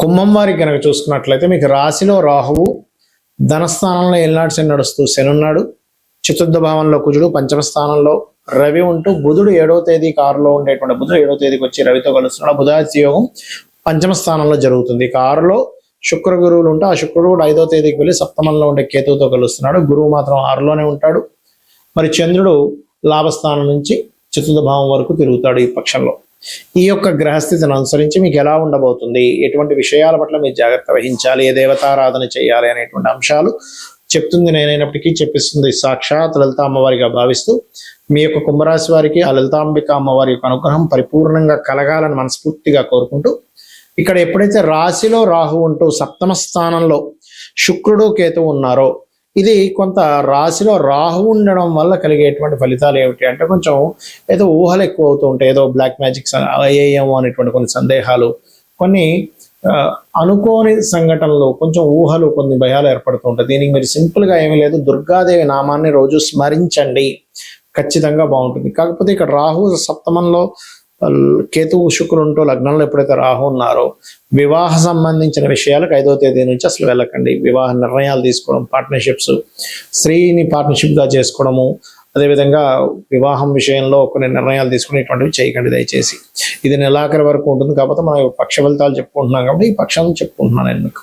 కుంభం వారికి కనుక చూసుకున్నట్లయితే మీకు రాశిలో రాహువు, ధనస్థానంలో ఏలినాటి శని నడుస్తూ శని ఉన్నాడు, చతుర్థ భావంలో కుజుడు, పంచమ స్థానంలో రవి ఉంటూ బుధుడు 7వ తేదీ కారులో ఉండేటువంటి బుధుడు 7వ తేదీకి వచ్చి రవితో కలుస్తున్నాడు. బుధాదిత్య యోగం పంచమ స్థానంలో జరుగుతుంది. కారులో శుక్ర గురువులు ఉంటే ఆ శుక్రుడు 5వ తేదీకి వెళ్ళి సప్తమంలో ఉండే కేతువుతో కలుస్తున్నాడు. గురువు మాత్రం 6లోనే ఉంటాడు. మరి చంద్రుడు లాభస్థానం నుంచి చతుర్థ భావం వరకు తిరుగుతాడు ఈ పక్షంలో. ఈ యొక్క గ్రహస్థితిని అనుసరించి మీకు ఎలా ఉండబోతుంది, ఎటువంటి విషయాల పట్ల మీరు జాగ్రత్త వహించాలి, ఏ దేవతారాధన చేయాలి అనేటువంటి అంశాలు చెప్తుంది నేనైనప్పటికీ చెప్పిస్తుంది సాక్షాత్ లలిత అమ్మవారిగా భావిస్తూ మీ యొక్క కుంభరాశి వారికి ఆ లలితాంబిక అమ్మవారి యొక్క అనుగ్రహం పరిపూర్ణంగా కలగాలని మనస్ఫూర్తిగా కోరుకుంటూ, ఇక్కడ ఎప్పుడైతే రాశిలో రాహు ఉంటూ సప్తమ స్థానంలో శుక్రుడు కేతువు ఉన్నారో, ఇది కొంత రాశిలో రాహు ఉండడం వల్ల కలిగేటువంటి ఫలితాలు ఏమిటి అంటే, కొంచెం ఏదో ఊహలు ఎక్కువ అవుతూ ఉంటాయి, ఏదో బ్లాక్ మ్యాజిక్స్ అయ్యేమో అనేటువంటి కొన్ని సందేహాలు, కొన్ని అనుకోని సంఘటనలు, కొంచెం ఊహలు, కొన్ని భయాలు ఏర్పడుతూ ఉంటాయి. దీనికి మీరు సింపుల్గా ఏమీ లేదు, దుర్గాదేవి నామాన్ని రోజు స్మరించండి, ఖచ్చితంగా బాగుంటుంది. కాకపోతే ఇక్కడ రాహు సప్తమంలో కేతువు శుక్రుడు ఉంటూ లగ్నంలో ఎప్పుడైతే రాహు ఉన్నారో, వివాహ సంబంధించిన విషయాలకు 5వ తేదీ నుంచి అసలు వెళ్ళకండి. వివాహ నిర్ణయాలు తీసుకోవడం, పార్ట్నర్షిప్స్, స్త్రీని పార్ట్నర్షిప్గా చేసుకోవడము, అదేవిధంగా వివాహం విషయంలో కొన్ని నిర్ణయాలు తీసుకునేటువంటివి చేయకండి దయచేసి. ఇది నెలాఖరి వరకు ఉంటుంది. కాకపోతే మనం పక్ష ఫలితాలు చెప్పుకుంటున్నాం కాబట్టి ఈ పక్షాలను చెప్పుకుంటున్నాను నేను మీకు.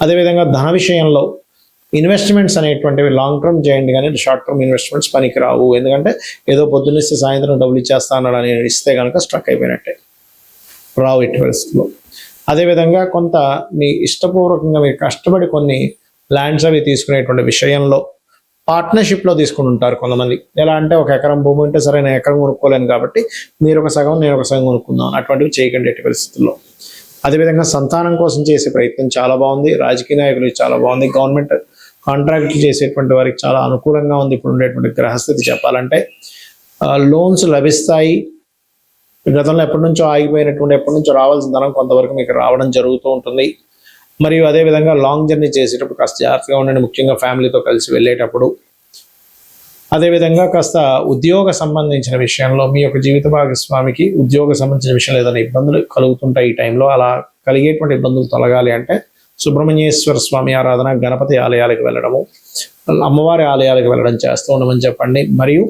అదేవిధంగా ధన విషయంలో ఇన్వెస్ట్మెంట్స్ అనేటువంటివి లాంగ్ టర్మ్ చేయండి, కానీ షార్ట్ టర్మ్ ఇన్వెస్ట్మెంట్స్ పనికి రావు. ఎందుకంటే ఏదో పొద్దున్నిస్తే సాయంత్రం డబ్బులు ఇచ్చేస్తా అన్నాడు అని ఇస్తే కనుక స్ట్రక్ అయిపోయినట్టే, రావు ఎట్టి పరిస్థితుల్లో. అదేవిధంగా కొంత మీ ఇష్టపూర్వకంగా మీరు కష్టపడి కొన్ని ల్యాండ్స్ అవి తీసుకునేటువంటి విషయంలో పార్ట్నర్షిప్లో తీసుకుని ఉంటారు కొంతమంది. ఎలా అంటే, ఒక ఎకరం భూమి ఉంటే సరే నేను ఎకరం కొనుక్కోలేను కాబట్టి మీరు ఒక సగం నేను ఒక సగం కొనుక్కుందాం, అటువంటివి చేయకండి ఎట్టి పరిస్థితుల్లో. అదేవిధంగా సంతానం కోసం చేసే ప్రయత్నం చాలా బాగుంది. రాజకీయ నాయకులకు చాలా బాగుంది. గవర్నమెంట్ కాంట్రాక్ట్లు చేసేటువంటి వారికి చాలా అనుకూలంగా ఉంది ఇప్పుడు ఉండేటువంటి గ్రహస్థితి చెప్పాలంటే. లోన్స్ లభిస్తాయి. గతంలో ఎప్పటి నుంచో ఆగిపోయినటువంటి, ఎప్పటి నుంచో రావాల్సిన ధనం కొంతవరకు మీకు రావడం జరుగుతూ ఉంటుంది. మరియు అదేవిధంగా లాంగ్ జర్నీ చేసేటప్పుడు కాస్త జాగ్రత్తగా ఉండండి, ముఖ్యంగా ఫ్యామిలీతో కలిసి వెళ్ళేటప్పుడు. అదేవిధంగా కాస్త ఉద్యోగ సంబంధించిన విషయంలో మీ యొక్క జీవిత భాగస్వామికి ఉద్యోగ సంబంధించిన విషయంలో ఏదైనా ఇబ్బందులు కలుగుతుంటాయి ఈ టైంలో. అలా కలిగేటువంటి ఇబ్బందులు తొలగాలి అంటే సుబ్రహ్మణ్యేశ్వర స్వామి ఆరాధన, గణపతి ఆలయాలకు వెళ్ళడము, అమ్మవారి ఆలయాలకు వెళ్ళడం చేస్తూ ఉండమని చెప్పండి. మరియు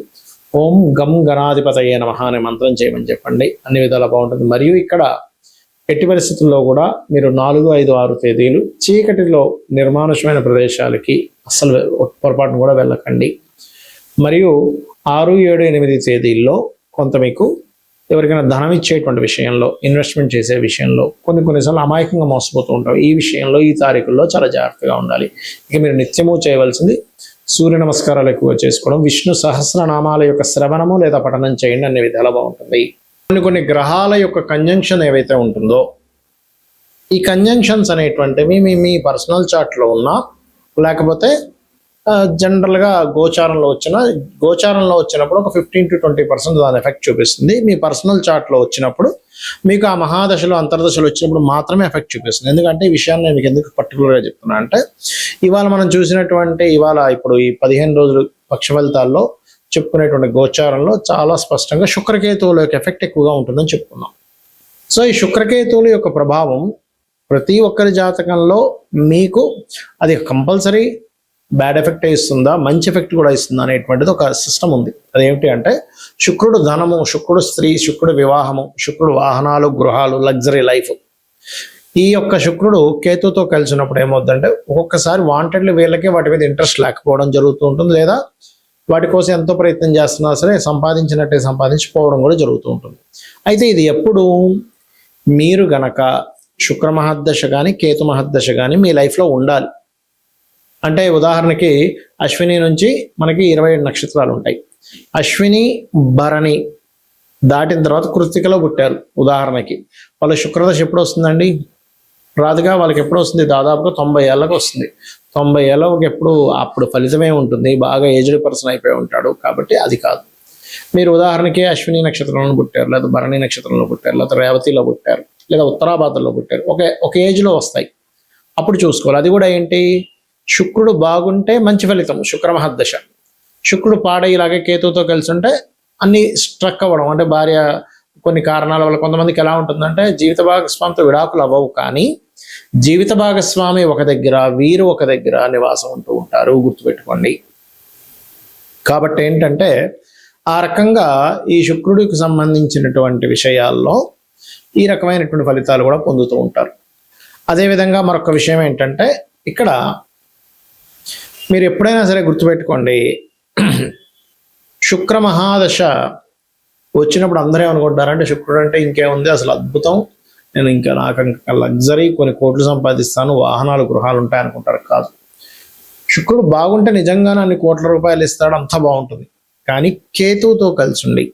ఓం గం గణాధిపతయే నమః అనే మంత్రం చేయమని చెప్పండి. అన్ని విధాలా బాగుంటుంది. మరియు ఇక్కడ ఎట్టి పరిస్థితుల్లో కూడా మీరు 4, 5, 6 తేదీలు చీకటిలో నిర్మానుషమైన ప్రదేశాలకి అస్సలు పొరపాటును కూడా వెళ్ళకండి. మరియు 6, 7, 8 తేదీల్లో కొంత మీకు ఎవరికైనా ధనం ఇచ్చేటువంటి విషయంలో, ఇన్వెస్ట్మెంట్ చేసే విషయంలో కొన్నిసార్లు అమాయకంగా మోసపోతూ ఉంటాం. ఈ విషయంలో ఈ తారీఖుల్లో చాలా జాగ్రత్తగా ఉండాలి. ఇక మీరు నిత్యము చేయవలసింది సూర్య నమస్కారాలు ఎక్కువ చేసుకోవడం, విష్ణు సహస్రనామాల యొక్క శ్రవణము లేదా పఠనం చేయండి, అన్ని విధాలా బాగుంటుంది. కొన్ని గ్రహాల యొక్క కంజంక్షన్ ఏవైతే ఉంటుందో, ఈ కంజంక్షన్స్ అనేటువంటివి మీ పర్సనల్ చార్ట్లో ఉన్నా, లేకపోతే జనరల్గా గోచారంలో వచ్చినప్పుడు ఒక 15 to 20% దాని ఎఫెక్ట్ చూపిస్తుంది. మీ పర్సనల్ చార్ట్లో వచ్చినప్పుడు మీకు ఆ మహాదశలు, అంతర్దశలు వచ్చినప్పుడు మాత్రమే ఎఫెక్ట్ చూపిస్తుంది. ఎందుకంటే ఈ విషయాన్ని నేను మీకు ఎందుకు పర్టికులర్గా చెప్తున్నా అంటే, ఇవాళ మనం చూసినటువంటి ఇప్పుడు ఈ 15 రోజులు పక్ష ఫలితాల్లో చెప్పుకునేటువంటి గోచారంలో చాలా స్పష్టంగా శుక్రకేతువుల యొక్క ఎఫెక్ట్ ఎక్కువగా ఉంటుందని చెప్పుకున్నాం. సో ఈ శుక్రకేతువుల యొక్క ప్రభావం ప్రతి ఒక్కరి జాతకంలో మీకు అది కంపల్సరీ బ్యాడ్ ఎఫెక్ట్ ఇస్తుందా, మంచి ఎఫెక్ట్ కూడా ఇస్తుందా అనేటువంటిది ఒక సిస్టమ్ ఉంది. అదేమిటి అంటే, శుక్రుడు ధనము, శుక్రుడు స్త్రీ, శుక్రుడు వివాహము, శుక్రుడు వాహనాలు, గృహాలు, లగ్జరీ లైఫ్. ఈ యొక్క శుక్రుడు కేతుతో కలిసినప్పుడు ఏమవుతుందంటే, ఒక్కొక్కసారి వాంటెడ్లీ వీళ్ళకి వాటి మీద ఇంట్రెస్ట్ లేకపోవడం జరుగుతూ ఉంటుంది, లేదా వాటి కోసం ఎంతో ప్రయత్నం చేస్తున్నా సరే సంపాదించినట్టే సంపాదించిపోవడం కూడా జరుగుతూ ఉంటుంది. అయితే ఇది ఎప్పుడు మీరు గనక శుక్ర మహర్దశ కానీ కేతు మహర్దశ కానీ మీ లైఫ్లో ఉండాలి. అంటే ఉదాహరణకి అశ్విని నుంచి మనకి 27 నక్షత్రాలు ఉంటాయి. అశ్విని భరణి దాటిన తర్వాత కృత్తికలో పుట్టారు ఉదాహరణకి, వాళ్ళ శుక్రదశ ఎప్పుడు వస్తుందండి? రాదుగా. వాళ్ళకి ఎప్పుడు వస్తుంది? దాదాపుగా 90 ఏళ్ళకి వస్తుంది. 90 ఏళ్ళకి ఎప్పుడు అప్పుడు ఫలితమే ఉంటుంది, బాగా ఏజ్డ్ పర్సన్ అయిపోయి ఉంటాడు. కాబట్టి అది కాదు. మీరు ఉదాహరణకి అశ్విని నక్షత్రంలో పుట్టారు, లేదా భరణి నక్షత్రంలో పుట్టారు, లేదా రేవతిలో పుట్టారు, లేదా ఉత్తరాభాద్రలో పుట్టారు, ఒక ఏజ్లో వస్తాయి. అప్పుడు చూసుకోవాలి. అది కూడా ఏంటి, శుక్రుడు బాగుంటే మంచి ఫలితం, శుక్ర మహర్దశ. శుక్రుడు పాడయ్యేలాగే కేతుతో కలిసి ఉంటే అన్ని స్ట్రక్ అవ్వడం, అంటే భార్య కొన్ని కారణాల వల్ల కొంతమందికి ఎలా ఉంటుందంటే జీవిత భాగస్వామితో విడాకులు అవ్వవు, కానీ జీవిత భాగస్వామి ఒక దగ్గర, వీరు ఒక దగ్గర నివాసం ఉంటూ ఉంటారు, గుర్తుపెట్టుకోండి. కాబట్టి ఏంటంటే ఆ రకంగా ఈ శుక్రుడికి సంబంధించినటువంటి విషయాల్లో ఈ రకమైనటువంటి ఫలితాలు కూడా పొందుతూ ఉంటారు. అదేవిధంగా మరొక విషయం ఏంటంటే ఇక్కడ మీరు ఎప్పుడైనా సరే గుర్తుపెట్టుకోండి, శుక్ర మహాదశ వచ్చినప్పుడు అందరూ ఏమనుకుంటారంటే శుక్రుడు అంటే ఇంకేముంది, అసలు అద్భుతం, నేను నాకు ఇంకా లగ్జరీ, కొన్ని కోట్లు సంపాదిస్తాను, వాహనాలు గృహాలు ఉంటాయి అనుకుంటారు. కాదు, శుక్రుడు బాగుంటే నిజంగానే అన్ని కోట్ల రూపాయలు ఇస్తాడు, అంతా బాగుంటుంది. కానీ కేతువుతో కలిసి ఉండి,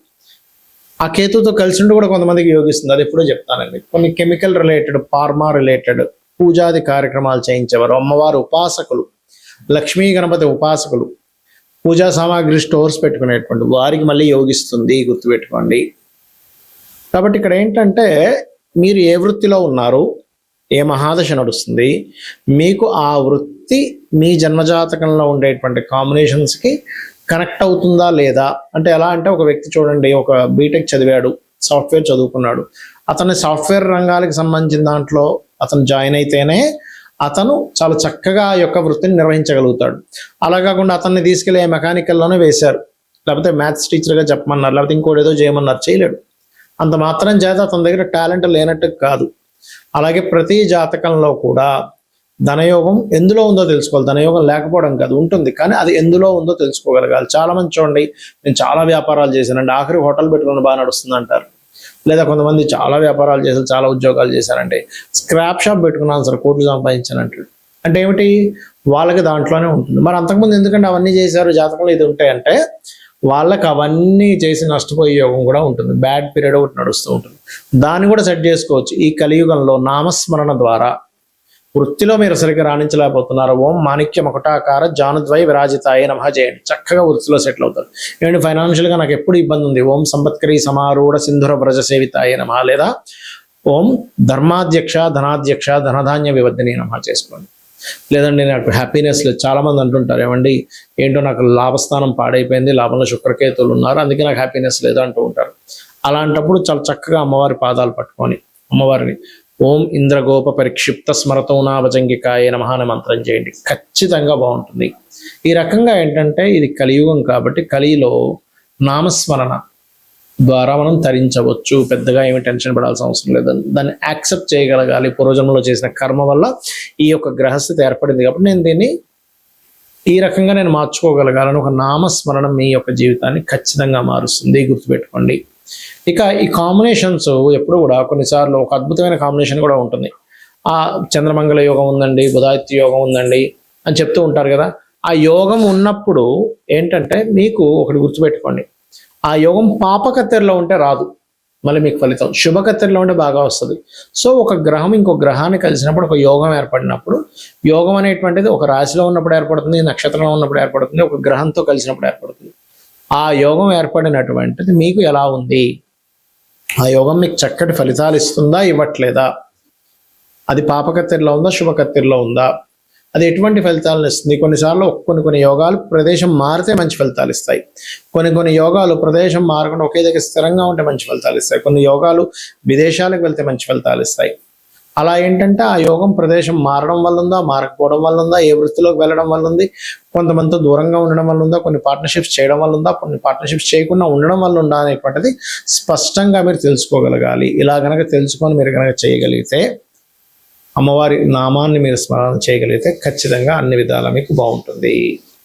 ఆ కేతువుతో కలిసి ఉండి కూడా కొంతమందికి యోగిస్తుంది. అది ఎప్పుడో చెప్తానండి. కొన్ని కెమికల్ రిలేటెడ్, ఫార్మా రిలేటెడ్ పూజాది కార్యక్రమాలు చేయించేవారు, అమ్మవారు ఉపాసకులు, లక్ష్మీ గణపతి ఉపాసకులు, పూజా సామాగ్రి స్టోర్స్ పెట్టుకునేటువంటి వారికి మళ్ళీ యోగిస్తుంది, గుర్తుపెట్టుకోండి. కాబట్టి ఇక్కడ ఏంటంటే మీరు ఏ వృత్తిలో ఉన్నారు, ఏ మహాదశ నడుస్తుంది, మీకు ఆ వృత్తి మీ జన్మజాతకంలో ఉండేటువంటి కాంబినేషన్స్కి కనెక్ట్ అవుతుందా లేదా. అంటే ఎలా అంటే ఒక వ్యక్తి చూడండి, ఒక బీటెక్ చదివాడు, సాఫ్ట్వేర్ చదువుకున్నాడు, అతని సాఫ్ట్వేర్ రంగాలకు సంబంధించిన దాంట్లో అతను జాయిన్ అయితేనే అతను చాలా చక్కగా ఆ యొక్క వృత్తిని నిర్వహించగలుగుతాడు. అలా కాకుండా అతన్ని తీసుకెళ్ళి మెకానికల్లోనే వేశారు, లేకపోతే మ్యాథ్స్ టీచర్గా చెప్పమన్నారు, లేకపోతే ఇంకోటి ఏదో చేయమన్నారు, చేయలేడు. అంత మాత్రం చేత అతని దగ్గర టాలెంట్ లేనట్టు కాదు. అలాగే ప్రతి జాతకంలో కూడా ధనయోగం ఎందులో ఉందో తెలుసుకోవాలి. ధనయోగం లేకపోవడం కాదు, ఉంటుంది, కానీ అది ఎందులో ఉందో తెలుసుకోగలగాలి. చాలా మంది చూడండి, నేను చాలా వ్యాపారాలు చేశానండి, ఆఖరి హోటల్ పెట్టుకుని బాగా నడుస్తుంది అంటారు. లేదా కొంతమంది చాలా వ్యాపారాలు చేశారు, చాలా ఉద్యోగాలు చేశారంటే స్క్రాప్ షాప్ పెట్టుకున్నాను సార్, కోట్లు సంపాదించానంటాడు. అంటే ఏమిటి, వాళ్ళకి దాంట్లోనే ఉంటుంది. మరి అంతకుముందు ఎందుకంటే అవన్నీ చేశారు, జాతకంలో ఇది ఉంటాయంటే వాళ్ళకి అవన్నీ చేసి నష్టపోయే యోగం కూడా ఉంటుంది. బ్యాడ్ పీరియడ్ ఒకటి నడుస్తూ ఉంటుంది, దాన్ని కూడా సెట్ చేసుకోవచ్చు. ఈ కలియుగంలో నామస్మరణ ద్వారా వృత్తిలో మీరు సరిగ్గా రాణించలేకపోతున్నారు, ఓం మాణిక్య మకుటాకార జానుద్వై విరాజితాయ నమః చేయండి, చక్కగా వృత్తిలో సెటిల్ అవుతారు. ఏమంటే ఫైనాన్షియల్గా నాకు ఎప్పుడు ఇబ్బంది ఉంది, ఓం సంపత్కరీ సమారూఢ సింధుర వ్రజ సేవితాయ నమః, లేదా ఓం ధర్మాధ్యక్ష ధనాధ్యక్ష ధనధాన్య వివర్ధిని నమః చేసుకోండి. లేదండి నాకు హ్యాపీనెస్ లేదు, చాలామంది అంటుంటారు, ఏమండి ఏంటో నాకు లాభస్థానం పాడైపోయింది, లాభంలో శుక్రకేతువులు ఉన్నారు, అందుకే నాకు హ్యాపీనెస్ లేదు అంటూ ఉంటారు. అలాంటప్పుడు చాలా చక్కగా అమ్మవారి పాదాలు పట్టుకొని అమ్మవారిని ఓం ఇంద్రగోప పరిక్షిప్త స్మరతో నాభజంగికాయ నమః అనే మంత్రం చేయండి, ఖచ్చితంగా బాగుంటుంది. ఈ రకంగా ఏంటంటే ఇది కలియుగం కాబట్టి కలిలో నామస్మరణ ద్వారా మనం తరించవచ్చు, పెద్దగా ఏమి టెన్షన్ పడాల్సిన అవసరం లేదు. దాన్ని యాక్సెప్ట్ చేయగలగాలి. పూర్వజన్మలో చేసిన కర్మ వల్ల ఈ యొక్క గ్రహస్థితి ఏర్పడింది కాబట్టి నేను దీన్ని ఈ రకంగా నేను మార్చుకోగలగాలని ఒక నామస్మరణ మీ యొక్క జీవితాన్ని ఖచ్చితంగా మారుస్తుంది, గుర్తుపెట్టుకోండి. ఇక ఈ కాంబినేషన్స్ ఎప్పుడు కూడా కొన్నిసార్లు ఒక అద్భుతమైన కాంబినేషన్ కూడా ఉంటుంది. ఆ చంద్రమంగళ యోగం ఉందండి, బుధాదిత్య యోగం ఉందండి అని చెప్తూ ఉంటారు కదా. ఆ యోగం ఉన్నప్పుడు ఏంటంటే మీకు ఒకటి గుర్తుపెట్టుకోండి, ఆ యోగం పాపకత్తెరలో ఉంటే రాదు, మళ్ళీ మీకు ఫలితం శుభకత్తెరలో ఉంటే బాగా వస్తుంది. సో ఒక గ్రహం ఇంకో గ్రహాన్ని కలిసినప్పుడు ఒక యోగం ఏర్పడినప్పుడు, యోగం అనేటువంటిది ఒక రాశిలో ఉన్నప్పుడు ఏర్పడుతుంది, నక్షత్రంలో ఉన్నప్పుడు ఏర్పడుతుంది, ఒక గ్రహంతో కలిసినప్పుడు ఏర్పడుతుంది. ఆ యోగం ఏర్పడినటువంటిది మీకు ఎలా ఉంది, ఆ యోగం మీకు చక్కటి ఫలితాలు ఇస్తుందా ఇవ్వట్లేదా, అది పాపకత్తెరలో ఉందా శుభకత్తెరలో ఉందా, అది ఎటువంటి ఫలితాలను ఇస్తుంది. కొన్నిసార్లు కొన్ని యోగాలు ప్రదేశం మారితే మంచి ఫలితాలు ఇస్తాయి, కొన్ని యోగాలు ప్రదేశం మారకుండా ఒకే దగ్గర స్థిరంగా ఉంటే మంచి ఫలితాలు ఇస్తాయి, కొన్ని యోగాలు విదేశాలకు వెళ్తే మంచి ఫలితాలు ఇస్తాయి. అలా ఏంటంటే ఆ యోగం ప్రదేశం మారడం వల్ల ఉందా, మారకపోవడం వల్ల ఉందా, ఏ వృత్తిలోకి వెళ్ళడం వల్ల ఉంది, కొంతమందితో దూరంగా ఉండడం వల్ల ఉందా, కొన్ని పార్ట్నర్షిప్స్ చేయడం వల్ల ఉందా, కొన్ని పార్ట్నర్షిప్స్ చేయకుండా ఉండడం వల్ల ఉందా అనేటువంటిది స్పష్టంగా మీరు తెలుసుకోగలగాలి. ఇలా కనుక తెలుసుకొని మీరు కనుక చేయగలిగితే, అమ్మవారి నామాన్ని మీరు స్మరణ చేయగలిగితే ఖచ్చితంగా అన్ని విధాలా మీకు బాగుంటుంది.